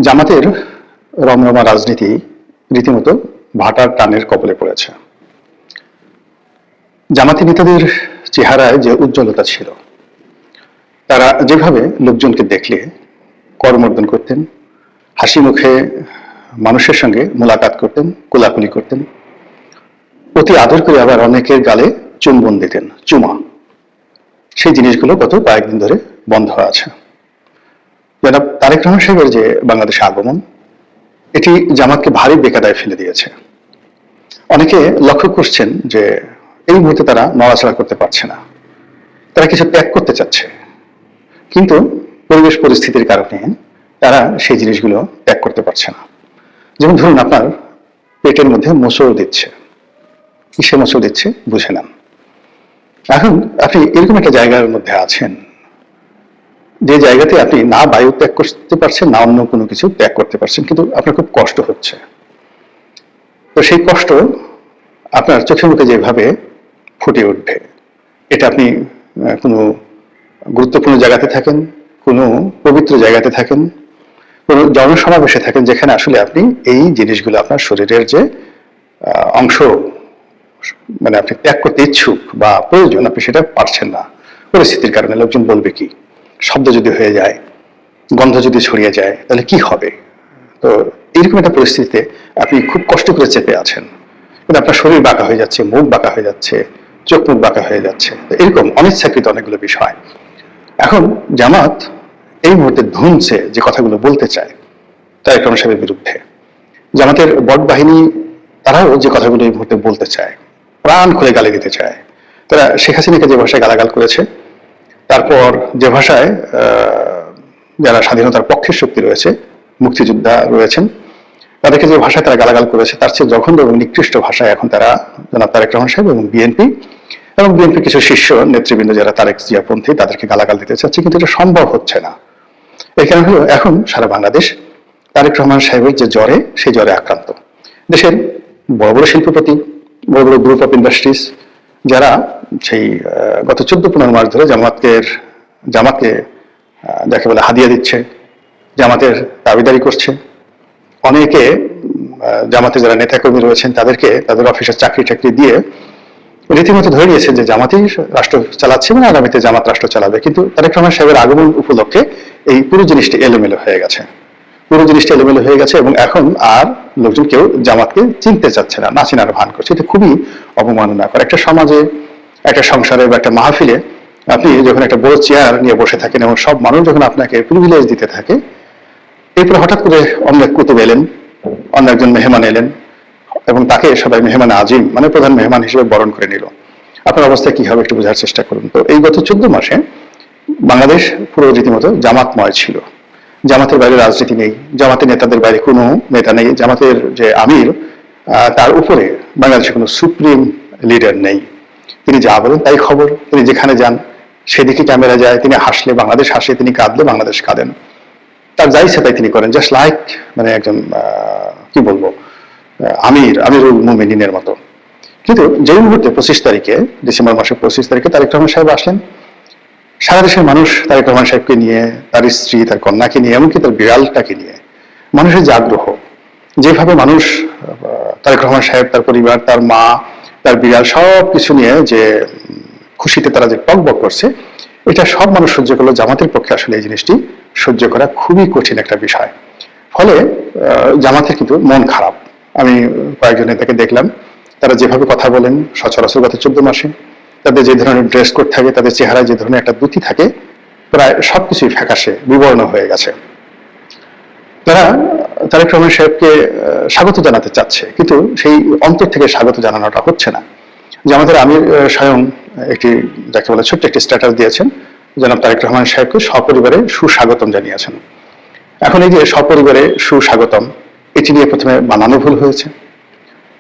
জামাতের রমরমা রাজনীতি রীতিমতো ভাটার টানের কবলে পড়েছে। জামাতি নেতাদের চেহারায় যে উজ্জ্বলতা ছিল, তারা যেভাবে লোকজনকে দেখলে করমর্দন করতেন, হাসি মুখে মানুষের সঙ্গে মোলাকাত করতেন, কোলাকুলি করতেন, অতি আদর করে আবার অনেকের গালে চুম্বন দিতেন, চুমা। সেই জিনিসগুলো গত কয়েকদিন ধরে বন্ধ আছে। জনাব তারেক রহমান সাহেবের যে বাংলাদেশে আগমন, এটি জামাতকে ভারী বেকায়দায় ফেলে দিয়েছে। অনেকে লক্ষ্য করছেন যে এই মুহূর্তে তারা নড়াচড়া করতে পারছে না, তারা কিছু ত্যাগ করতে চাচ্ছে, কিন্তু পরিবেশ পরিস্থিতির কারণে তারা সেই জিনিসগুলো ত্যাগ করতে পারছে না। যেমন ধরুন, আপনার পেটের মধ্যে মোচড় দিচ্ছে, কিসে মোচড় দিচ্ছে বুঝে নেন। এখন আপনি এরকম একটা জায়গার মধ্যে আছেন, যে জায়গাতে আপনি না বায়ু ত্যাগ করতে পারছেন, না অন্য কোনো কিছু ত্যাগ করতে পারছেন, কিন্তু আপনার খুব কষ্ট হচ্ছে। তো সেই কষ্ট আপনার চোখে মুখে যেভাবে ফুটে উঠবে, এটা আপনি কোনো গুরুত্বপূর্ণ জায়গাতে থাকেন, কোনো পবিত্র জায়গাতে থাকেন, কোনো জনসমাবেশে থাকেন, যেখানে আসলে আপনি এই জিনিসগুলো আপনার শরীরের যে অংশ, মানে আপনি ত্যাগ করতে ইচ্ছুক বা প্রয়োজন, আপনি সেটা পারছেন না পরিস্থিতির কারণে। লোকজন বলবে কি, শব্দ যদি হয়ে যায়, গন্ধ যদি ছড়িয়ে যায়, তাহলে কি হবে? তো এরকম একটা পরিস্থিতিতে আপনি খুব কষ্ট করে চেপে আছেন, কিন্তু আপনার শরীর বাঁকা হয়ে যাচ্ছে, মুখ বাঁকা হয়ে যাচ্ছে, চোখ মুখ বাঁকা হয়ে যাচ্ছে, এরকম অনিচ্ছাকৃত অনেকগুলো বিষয়। এখন জামাত এই মুহূর্তে ধুনছে যে কথাগুলো বলতে চায় তারেক রহমান সাহেবের বিরুদ্ধে, জামাতের বট বাহিনী তারাও যে কথাগুলো এই মুহূর্তে বলতে চায়, প্রাণ খুলে গালি দিতে চায়। তারা শেখ হাসিনাকে যে ভাষায় গালাগাল করেছে, তারপর যে ভাষায় যারা স্বাধীনতার পক্ষের শক্তি রয়েছে, মুক্তিযোদ্ধা রয়েছেন, তাদেরকে যে ভাষায় তারা গালাগাল করেছে, তার চেয়ে জঘন্য এবং নিকৃষ্ট ভাষায় এখন তারা জনাব তারেক রহমান সাহেব এবং বিএনপি কিছু শীর্ষ নেতৃবৃন্দ যারা তারেক জিয়াপন্থী, তাদেরকে গালাগাল দিতে চাচ্ছে, কিন্তু এটা সম্ভব হচ্ছে না। এই কারণে হলো এখন সারা বাংলাদেশ তারেক রহমান সাহেবের যে জ্বরে, সেই জ্বরে আক্রান্ত। দেশের বড় বড় শিল্পপতি, বড় বড় গ্রুপ অফ ইন্ডাস্ট্রিজ, যারা সেই গত 14-15 মাস ধরে জামাতকে যাকে বলে হাদিয়া দিচ্ছে, জামাতের দাবিদারি করছে, অনেকে জামাতে যারা নেতাকর্মী রয়েছেন তাদেরকে তাদের অফিসের চাকরি দিয়ে রীতিমতো ধরে নিয়েছেন যে জামাতই রাষ্ট্র চালাচ্ছে এবং আগামীতে জামাত রাষ্ট্র চালাবে। কিন্তু তারেক রহমান সাহেবের আগমন উপলক্ষে এই পুরো জিনিসটি এলোমেলো হয়ে গেছে, এবং এখন আর লোকজন কেউ জামাতকে চিনতে চাচ্ছে না, না চিনার ভান করছে। এটা খুবই অবমাননাকর। একটা সমাজে, একটা সংসারে বা একটা মাহফিলে আপনি যখন একটা বড় চেয়ার নিয়ে বসে থাকেন এবং সব মানুষ যখন আপনাকে প্রিভিলেজ দিতে থাকে, এরপর হঠাৎ করে অন্য এক কুতুব এলেন, অন্য একজন মেহমান এলেন এবং তাকে সবাই মেহমান আজিম, মানে প্রধান মেহমান হিসেবে বরণ করে নিল। আপনার অবস্থা কি হবে একটু বোঝার চেষ্টা করুন। তো এই গত 14 মাসে বাংলাদেশ পুরো রীতিমতো জামাতময় ছিল। জামাতের বাইরে রাজনীতি নেই, জামাতের নেতাদের বাইরে কোনো নেতা নেই, জামাতের যে আমির, তার উপরে বাংলাদেশে কোনো সুপ্রিম লিডার নেই। তিনি যা বলেন তাই খবর, তিনি যেখানে যান সেদিকে ক্যামেরা যায়, তিনি হাসলে বাংলাদেশ হাসে, তিনি কাঁদলে বাংলাদেশ কাঁদেন, তার যা ইচ্ছা তাই তিনি করেন, জাস্ট লাইক মানে একজন কি বলবো, আমিরুল মুমিনিনের মতো। কিন্তু যেই মুহূর্তে 25 তারিখে, ডিসেম্বর মাসের 25 তারিখে তারেক রহমান সাহেব আসলেন, সারা দেশের মানুষ তারেক রহমান সাহেবকে নিয়ে, তার স্ত্রী, তার কন্যাকে নিয়ে, এমনকি তার বিড়ালটাকে নিয়ে মানুষের যে আগ্রহ, যেভাবে মানুষ তারেক রহমান সাহেব, তার পরিবার, তার মা, তার বিড়াল সব কিছু নিয়ে যে খুশিতে তারা যে টকবক করছে, এটা সব মানুষ সহ্য করলো। জামাতের পক্ষে আসলে এই জিনিসটি সহ্য করা খুবই কঠিন একটা বিষয়। ফলে জামাতের কিন্তু মন খারাপ। আমি কয়েকজন নেতাকে দেখলাম, তারা যেভাবে কথা বলেন সচরাচর গত 14 মাসে, তাদের যে ধরনের ড্রেস কোড থাকে, তাদের চেহারায় যে ধরনের একটা দ্যুতি থাকে, প্রায় সবকিছুই ফ্যাকাশে বিবর্ণ হয়ে গেছে। তারা তারেক রহমান সাহেবকে স্বাগত জানাতে চাচ্ছে, কিন্তু সেই অন্তর থেকে স্বাগত জানানোটা হচ্ছে না। জামাতের আমির স্বয়ং একটি যাকে বলে ছোট্ট একটি স্ট্যাটাস দিয়েছেন, জনাব তারেক রহমান সাহেবকে সপরিবারে সুস্বাগতম জানিয়েছেন। এখন এই যে সপরিবারে সুস্বাগতম, এটি নিয়ে প্রথমে বানানো ভুল হয়েছে।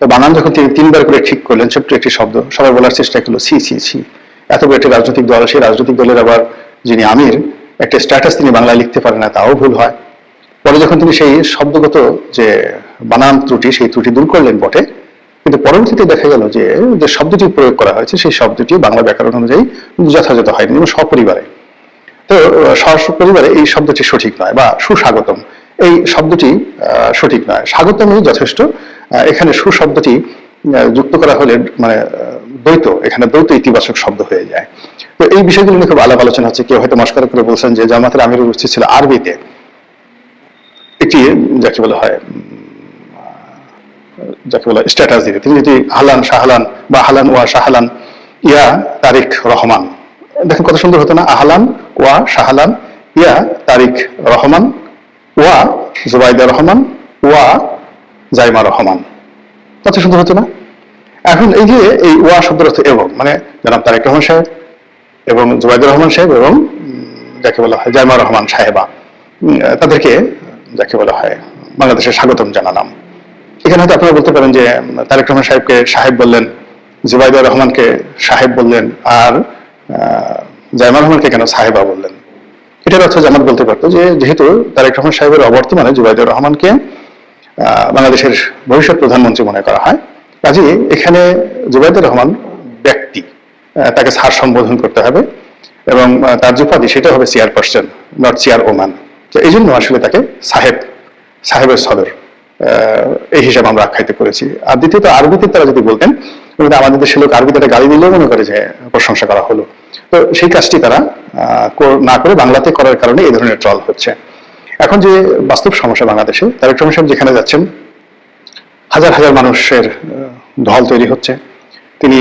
তো বানান যখন তিনি 3বার করে ঠিক করলেন, ছোট্ট একটি শব্দ, সবাই বলার চেষ্টা করলো ছি ছি ছি, এত বড় একটি রাজনৈতিক দল, সেই রাজনৈতিক দলের আবার যিনি আমির, একটা স্ট্যাটাস তিনি বাংলায় লিখতে পারেন না, তাও ভুল হয়। পরে যখন তিনি সেই শব্দগত যে বানান ত্রুটি, সেই ত্রুটি দূর করলেন বটে, কিন্তু পরবর্তীতে দেখা গেল যে শব্দটি প্রয়োগ করা হয়েছে, সেই শব্দটি বাংলা ব্যাকরণ অনুযায়ী যথাযথ হয়নি, এবং সপরিবারে। তো সপরিবারে এই শব্দটি সঠিক নয়, বা সুস্বাগতম এই শব্দটি সঠিক নয়। স্বাগতমই যথেষ্ট। এখানে সুশব্দটি যুক্ত করা হলে মানে দ্বৈত, এখানে দ্বৈত ইতিবাচক শব্দ হয়ে যায়। তো এই বিষয়গুলো নিয়ে খুব আলাপ আলোচনা হচ্ছে। কেউ হয়তো মস্করা করে বলছেন যে জামাতের আমির উপস্থিত ছিল আরবিতে একটি যাকে বলা হয় স্ট্যাটাস দিতে। তিনি যদি আহলান শাহলান বা আহলান ওয়া শাহলান ইয়া তারিক রহমান, দেখেন কত সুন্দর হতো না? আহলান ওয়া শাহলান ইয়া তারিক রহমান ওয়া জুবাইদা রহমান ওয়া জাইমা রহমান, কত সুন্দর হতো না? এখন এই যে এই ওয়া শব্দের অর্থ এবং, মানে জনাব তারেক রহমান সাহেব এবং জুবাইদুর রহমান সাহেব এবং যাকে বলা হয় জাইমা রহমান সাহেবা, তাদেরকে যাকে বলা হয় বাংলাদেশের স্বাগতম জানালাম। এখানে হয়তো আপনারা বলতে পারেন যে তারেক রহমান সাহেবকে সাহেব বললেন, জুবাইদুর রহমানকে সাহেব বললেন, আর জাইমা রহমানকে কেন সাহেবা বললেন? এটার অর্থ জামাত বলতে পারতো যে যেহেতু তারেক রহমান সাহেবের অবর্তমানে জুবাইদুর রহমানকে বাংলাদেশের ভবিষ্যৎ প্রধানমন্ত্রী মনে করা হয়, কাজে এখানে জুবাইদুর রহমান ব্যক্তি, তাকে স্যার সম্বোধন করতে হবে এবং তার যে উপাধি সেটা হবে চেয়ারপারসন, নট চেয়ারওম্যান। তো এই জন্য আসলে তাকে সাহেবের সদর এই হিসাবে আমরা আখ্যায়িত করেছি। আর দ্বিতীয়ত আরবিতে তারা যদি বলতেন, আমাদের দেশের লোক আরবিতে গালি দিলেও মনে করে যে প্রশংসা করা হলো। তো সেই কাজটি তারা না করে বাংলাতে করার কারণে এই ধরনের ট্রল হচ্ছে। এখন যে বাস্তব সমস্যা বাংলাদেশে, তারেক রহমান সাহেব যেখানে যাচ্ছেন হাজার হাজার মানুষের ঢল তৈরি হচ্ছে। তিনি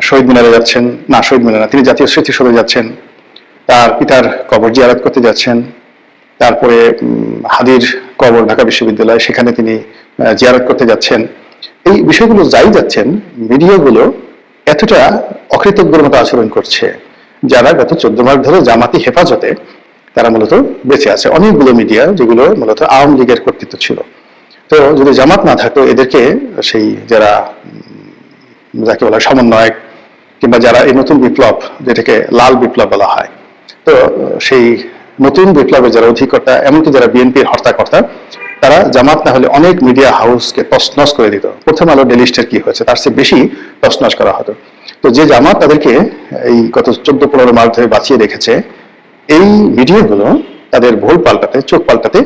শহীদ মিনারে যাচ্ছেন, না শহীদ মিনার না, তিনি জাতীয় স্মৃতিসৌধে যাচ্ছেন, তার পিতার কবর জিয়ারত করতে যাচ্ছেন, তারপরে হাদির কবর ঢাকা বিশ্ববিদ্যালয়, সেখানে তিনি জিয়ারত করতে যাচ্ছেন। এই বিষয়গুলো যাই যাচ্ছেন, মিডিয়াগুলো এতটা অকৃতজ্ঞর মতো আচরণ করছে, যারা গত 14 মাস ধরে জামাতি হেফাজতে তারা মূলত বেঁচে আছে। অনেকগুলো মিডিয়া যেগুলো মূলত আওয়ামী লীগের কর্তৃত্ব ছিল। তো যদি জামাত না থাকতো, এদেরকে সেই যারা যাকে বলা সমন্বয়ক কিংবা যারা এই নতুন বিপ্লব, যেটাকে লাল বিপ্লব বলা হয়, তো সেই নতুন বিপ্লবের যারা অধিকর্তা, এমনকি যারা বিএনপির হর্তাকর্তা, তারা জামাত না হলে অনেক মিডিয়া হাউসকে তছনছ করে দিত। প্রথম আলো, ডেইলি স্টার কি হয়েছে তার চেয়ে বেশি তছনছ করা হতো। তো যে জামাত তাদেরকে এই গত 14-15 মাস ধরে বাঁচিয়ে রেখেছে, এই মিডিয়াগুলো তাদের ভুল পাল্টাতে, চোখ পাল্টাতে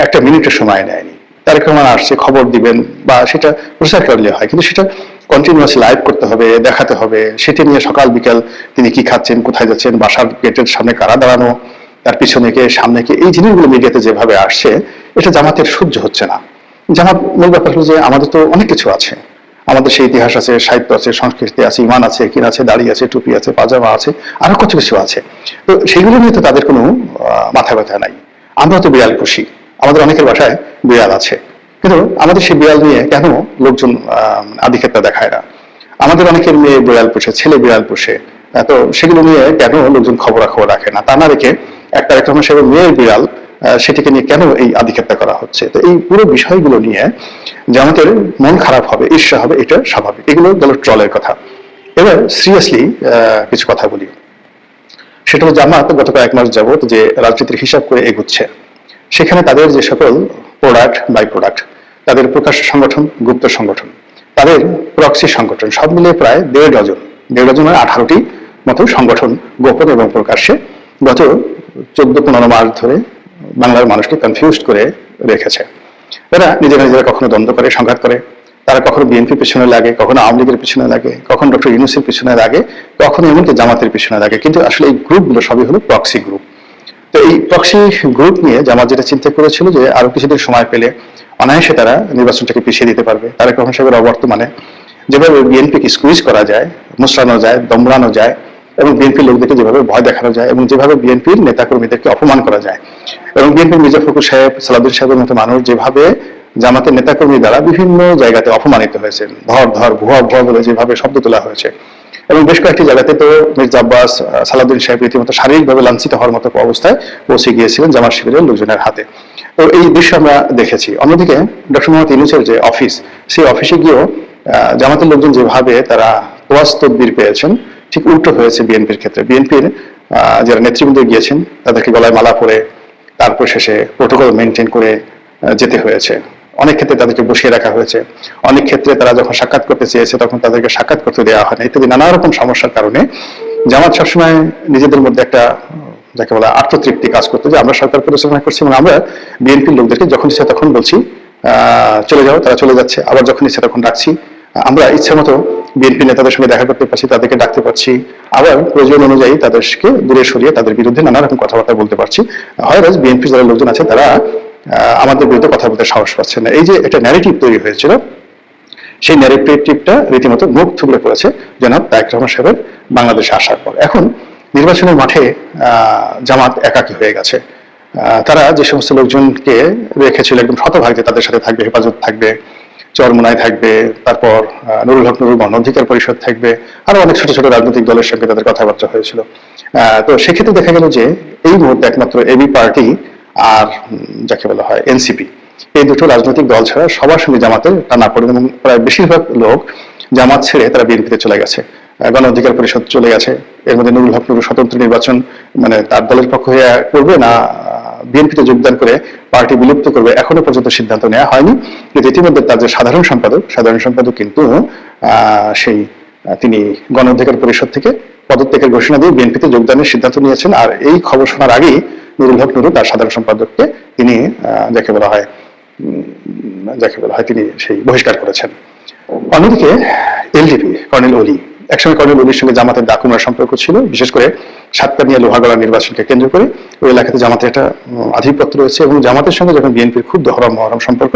একটা মিনিটের সময় নেয়নি। তারেক রহমান আসছে, খবর দিবেন বা সেটা প্রচার করলে হয়, কিন্তু সেটা কন্টিনিউয়াস লাইভ করতে হবে, দেখাতে হবে। সেটা নিয়ে সকাল বিকাল তিনি কি খাচ্ছেন, কোথায় যাচ্ছেন, বাসার গেটের সামনে কারা দাঁড়ানো, তার পিছনে কে সামনে কে, এই জিনিসগুলো মিডিয়াতে যেভাবে আসছে, এটা জামাতের সহ্য হচ্ছে না। জামাত মূল ব্যাপার হলো যে আমাদের তো অনেক কিছু আছে, আমাদের সেই ইতিহাস আছে, সাহিত্য আছে, সংস্কৃতি আছে, ইমান আছে, কিন আছে, দাড়ি আছে, টুপি আছে, পাজামা আছে, আরো কত কিছু আছে। তো সেগুলো নিয়ে তো তাদের কোনো মাথা ব্যথা নাই। আমরা তো বিড়াল পুষি, আমাদের অনেকের বাসায় বিড়াল আছে, কিন্তু আমাদের সেই বিড়াল নিয়ে কেন লোকজন আধিক্যতা দেখায় না? আমাদের অনেকের মেয়ে বিড়াল পুষে, ছেলে বিড়াল পুষে, তো সেগুলো নিয়ে কেন লোকজন খবরাখবর রাখে না? তা না রেখে একটা রকম হিসেবে মেয়ের বিড়াল, সেটিকে নিয়ে কেন এই আধিক্যতা করা হচ্ছে? তো এই পুরো বিষয়গুলো নিয়ে জামাতের মন খারাপ হবে, ঈর্ষা হবে, এটা স্বাভাবিক। এগুলো গেল ট্রলের কথা। এবার সিরিয়াসলি কিছু কথা বলি। সেটা হলো জামাত গত কয়েক মাস যাবত যে রাজনীতির হিসাব করে এগুচ্ছে, সেখানে তাদের যে সকল প্রোডাক্ট, বাই প্রোডাক্ট, তাদের প্রকাশ্য সংগঠন, গুপ্ত সংগঠন, তাদের প্রক্সি সংগঠন, সব মিলিয়ে প্রায় 1.5 ডজন 18টি মতো সংগঠন গোপন এবং প্রকাশ্যে গত 14-15 মাস ধরে বাংলার মানুষকে কনফিউজ করে রেখেছে। এরা নিজেরা কখনো দ্বন্দ্ব করে, সংঘাত করে, তারা কখনো বিএনপির পিছনে লাগে, কখনো আওয়ামী লীগের পিছনে লাগে, কখনো ডক্টর ইউনূসের পিছনে লাগে, কখনো এমনকি জামাতের পিছনে লাগে। কিন্তু আসলে এই গ্রুপগুলো সবই হলো প্রক্সি গ্রুপ। তো এই প্রক্সি গ্রুপ নিয়ে জামাত যেটা চিন্তা করেছিল যে আরো কিছুদিন সময় পেলে অনায়াসে তারা নির্বাচনটাকে পিছিয়ে দিতে পারবে। তারেক রহমান সাহেবের অবর্তমানে যেভাবে বিএনপিকে স্কুইজ করা যায়, মুচড়ানো যায়, দমড়ানো যায়, এবং বিএনপির লোকদেরকে যেভাবে ভয় দেখানো যায়, এবং যেভাবে বিএনপির নেতাকর্মীদেরকে অপমান করা যায়, এবং বিএনপির মির্জা ফখরুল সাহেব, সালাউদ্দিন সাহেবের মতো মানুষ যেভাবে জামাতের নেতাকর্মী দ্বারা বিভিন্ন জায়গাতে অপমানিত হয়েছেন, ধর ভুয়া বলে যেভাবে শব্দ তোলা হয়েছে, এবং বেশ কয়েকটি জায়গাতে তো মির্জা আব্বাস, সালাউদ্দিন সাহেব রীতিমতো শারীরিকভাবে লাঞ্ছিত হওয়ার মতো অবস্থায় পৌঁছে গিয়েছিলেন জামাত শিবিরের লোকজনের হাতে। তো এই দৃশ্য আমরা দেখেছি। অন্যদিকে ডক্টর মোহাম্মদ ইউনূসের যে অফিস, সেই অফিসে গিয়েও জামাতের লোকজন যেভাবে তারা তোয়াজ তদবির পেয়েছেন, ঠিক উল্টো হয়েছে বিএনপির ক্ষেত্রে। বিএনপির যারা নেতৃবৃন্দ গিয়েছেন তাদেরকে গলায় মালা পরে তারপর শেষে প্রোটোকল মেনটেন করে যেতে হয়েছে। অনেক ক্ষেত্রে তাদেরকে বসিয়ে রাখা হয়েছে, অনেক ক্ষেত্রে তারা যখন সাক্ষাৎ করতে চেয়েছে তখন তাদেরকে সাক্ষাৎ করতে দেওয়া হয় না, ইত্যাদি নানা রকম সমস্যার কারণে জামাত সবসময় নিজেদের মধ্যে একটা যাকে বলা আত্মতৃপ্তি কাজ করতো যে আমরা সরকার পরিচালনা করছি এবং আমরা বিএনপির লোকদেরকে যখন ইচ্ছা তখন বলছি চলে যাও, তারা চলে যাচ্ছে, আবার যখন ইচ্ছা তখন ডাকছি, আমরা ইচ্ছা মতো বিএনপি নেতাদের সঙ্গে দেখা করতে পারছি, তাদেরকে ডাকতে পারছি, আবার প্রয়োজন অনুযায়ী তাদেরকে দূরে সরিয়ে তাদের বিরুদ্ধে নানা রকম কথাবার্তা বলতে পারছি। হয় বিএনপি যারা লোকজন আছে তারা আমাদের বিরুদ্ধে কথা বলতে সাহস পাচ্ছে না। এই যে একটা ন্যারেটিভ তৈরি হয়েছিল, সেই ন্যারেটিভটা রীতিমতো মুখ থুবড়ে পড়েছে জনাব তারেক রহমান সাহেবের বাংলাদেশে আসার পর। এখন নির্বাচনের মাঠে জামাত একাকী হয়ে গেছে। তারা যে সমস্ত লোকজনকে রেখেছিল একদম শতভাগ যে তাদের সাথে থাকবে, হেফাজত থাকবে, চরমোনাই থাকবে, তারপর নুরুল হক নুরুল গণ অধিকার পরিষদ থাকবে, আরো অনেক ছোট ছোট রাজনৈতিক দলের সঙ্গে তাদের কথাবার্তা হয়েছিল। তো সেক্ষেত্রে দেখা গেল যে এই মুহূর্তে একমাত্র এবি পার্টি আর যাকে বলা হয় এনসিপি, এই দুটো রাজনৈতিক দল ছাড়া সবার সঙ্গে জামাতের টানাপোড়েন এবং প্রায় বেশিরভাগ লোক জামাত ছেড়ে তারা বিএনপিতে চলে গেছে, গণ অধিকার পরিষদ চলে গেছে। এর মধ্যে নুরুল হক নুরুল স্বতন্ত্র নির্বাচন মানে তার দলের পক্ষ হয়ে করবে না বিএনপিতে যোগদান করে পার্টি বিলুপ্ত করবে, এখনো পর্যন্ত সিদ্ধান্ত নেওয়া হয়নি। কিন্তু ইতিমধ্যে তার যে সাধারণ সম্পাদক কিন্তু সেই তিনি গণ অধিকার পরিষদ থেকে পদত্যাগের ঘোষণা দিয়ে বিএনপিতে যোগদানের সিদ্ধান্ত নিয়েছেন। আর এই খবর শোনার আগেই নুরুল হক নুরুল তার সাধারণ সম্পাদককে তিনি যাকে বলা হয় তিনি সেই বহিষ্কার করেছেন। অন্যদিকে এলডিপি কর্নেল অলি, একসময় কর্নেল অলির সঙ্গে জামাতের দাকুমার সম্পর্ক ছিল, বিশেষ করে সাতকানিয়া লোহাগড়া নির্বাচনকে কেন্দ্র করে ওই এলাকাতে জামাতের একটা আধিপত্য রয়েছে এবং জামাতের সঙ্গে যখন বিএনপির খুব মহরম সম্পর্ক,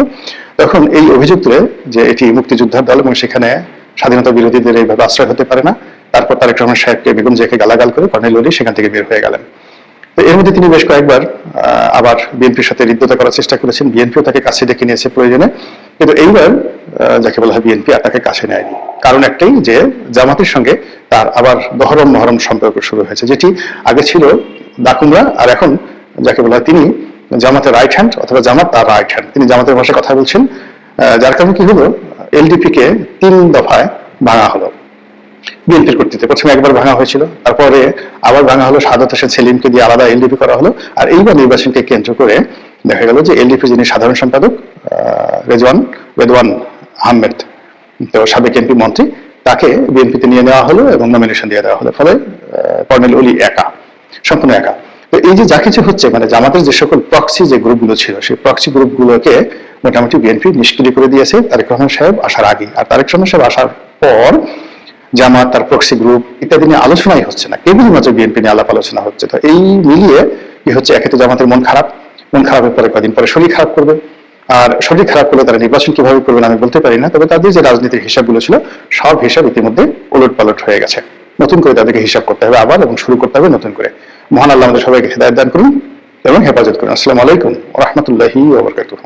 তখন এই অভিযোগ তুলে যে এটি মুক্তিযোদ্ধার দল এবং সেখানে স্বাধীনতা বিরোধীদের এইভাবে আশ্রয় হতে পারে না। তারপর তারেক রহমান সাহেবকে বেগম জিয়াকে গালাগাল করে কর্নেল অলি সেখান থেকে বের হয়ে গেলেন। তো এর মধ্যে তিনি বেশ কয়েকবার আবার বিএনপির সাথে হৃদ্যতা করার চেষ্টা করেছেন, বিএনপিও তাকে কাছে ডেকে নিয়েছে প্রয়োজনে, কিন্তু এইবার যাকে বলা হয় বিএনপি আর তাকে কাছে নেয়নি। কারণ একটাই যে জামাতের সঙ্গে তার আবার মহরম সম্পর্ক শুরু হয়েছে, যেটি আগে ছিল দাকুমরা, আর এখন যাকে বলা হয় তিনি জামাতের রাইট হ্যান্ড অথবা জামাত তার রাইট হ্যান্ড, তিনি জামাতের ভাষায় কথা বলছেন। যার কারণে কি হলো, এলডিপি কে 3 দফায় ভাঙা হলো বিএনপির কর্তৃত্বে। প্রথমে একবার ভাঙা হয়েছিল, তারপরে আবার ভাঙা হলো, সাদাত হোসেন সেলিমকে দিয়ে আলাদা এলডিপি করা হলো। আর এইবার নির্বাচনকে কেন্দ্র করে দেখা গেল যে এলডিপি যিনি সাধারণ সম্পাদক রেদওয়ান আহমেদ, তো সাবেক এমপি মন্ত্রী, তাকে বিএনপিতে নিয়ে নেওয়া হলো এবং নমিনেশন দিয়ে দেওয়া হলো। ফলে কর্নেল অলি সম্পূর্ণ একা। তো এই যে যা কিছু হচ্ছে, মানে জামাতের যে সকল প্রক্সি যে গ্রুপগুলো ছিল, সেই প্রক্সি গ্রুপগুলোকে মোটামুটি বিএনপি নিষ্ক্রিয় করে দিয়েছে তারেক রহমান সাহেব আসার আগে। আর তারেক রহমান সাহেব আসার পর জামাত, তার প্রক্সি গ্রুপ ইত্যাদি নিয়ে আলোচনাই হচ্ছে না, কেবলই মাত্র বিএনপি নিয়ে আলাপ আলোচনা হচ্ছে। তো এই মিলিয়ে কি হচ্ছে, একে তো জামাতের মন খারাপের পরে কদিন পরে শরীর খারাপ করবে, আর শরীর খারাপ করলে তারা নির্বাচন কিভাবে করবেন আমি বলতে পারি না। তবে তাদের যে রাজনীতির হিসাবগুলো ছিল সব হিসাব ইতিমধ্যে ওলটপালট হয়ে গেছে, নতুন করে তাদেরকে হিসাব করতে হবে আবার এবং শুরু করতে হবে নতুন করে। মহান আল্লাহ আমাদের সবাইকে হেদায়েত দান করুন এবং হেফাজত করুন। আসসালামু আলাইকুম ওয়া রাহমাতুল্লাহি ওয়া বারাকাতুহু।